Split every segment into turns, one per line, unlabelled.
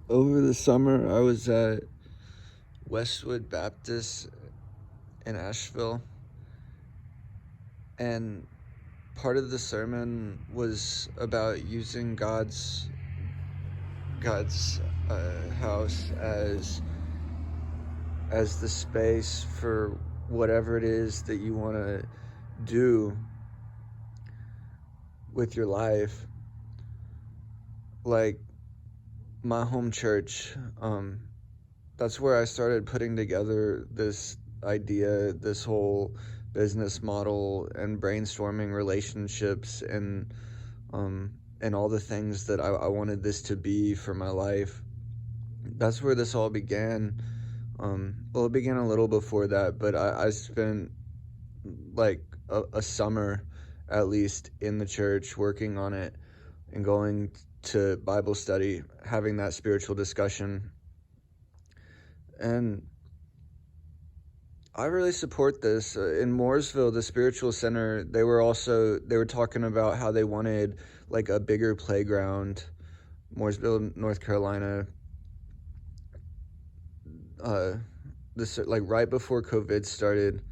Over the summer, I was at Westwood Baptist in Asheville, and part of the sermon was about using God's house as the space for whatever it is that you want to do with your life. Like my home church, that's where I started putting together this idea, this whole business model, and brainstorming relationships and all the things that I wanted this to be for my life. That's where this all began. Well, it began a little before that, but I spent like a summer at least in the church working on it and going to Bible study, having that spiritual discussion. And I really support this. In Mooresville, the spiritual center, they were talking about how they wanted like a bigger playground. Mooresville, North Carolina. This like right before COVID started.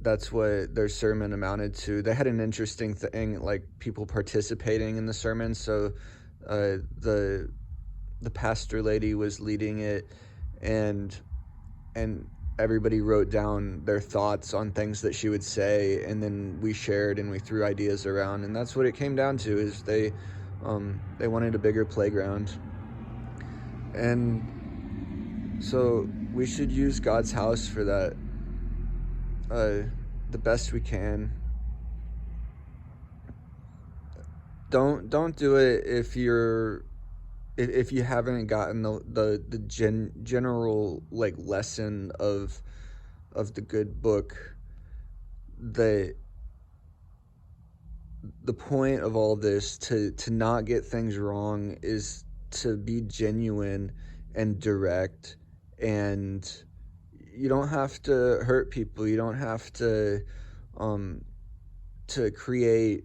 That's what their sermon amounted to. They had an interesting thing, like people participating in the sermon. So, the pastor lady was leading it, and and everybody wrote down their thoughts on things that she would say, and then we shared and we threw ideas around, and that's what it came down to. Is they wanted a bigger playground, and so we should use God's house for that, the best we can. Don't do it if you haven't gotten the general like lesson of the good book. The the point of all this, to not get things wrong, is to be genuine and direct, and you don't have to hurt people. You don't have um to create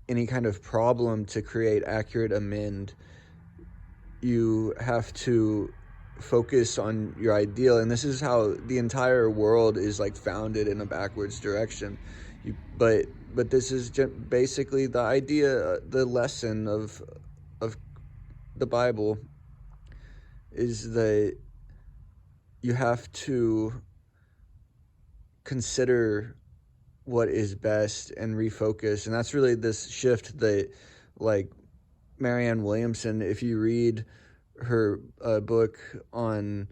any kind of problem to create accurate amend. You have to focus on your ideal, and this is how the entire world is like founded in a backwards direction. But this is basically the idea, the lesson of the Bible is that you have to consider what is best and refocus. And that's really this shift that, like, Marianne Williamson, if you read her book on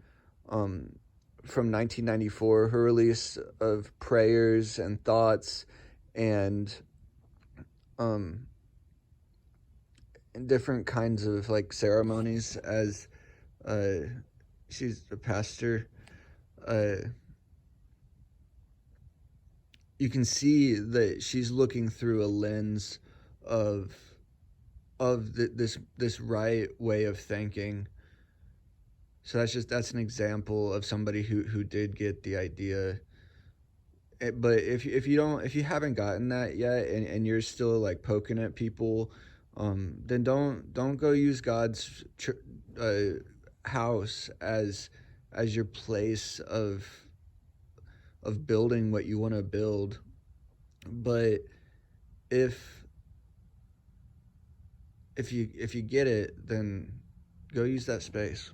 from 1994, her release of prayers and thoughts and um and different kinds of like ceremonies, as uh she's a pastor, uh you can see that she's looking through a lens of this right way of thinking. So that's an example of somebody who did get the idea. But if you haven't gotten that yet, and you're still like poking at people, then don't go use God's house as your place of building what you want to build. But if if you get it, then go use that space.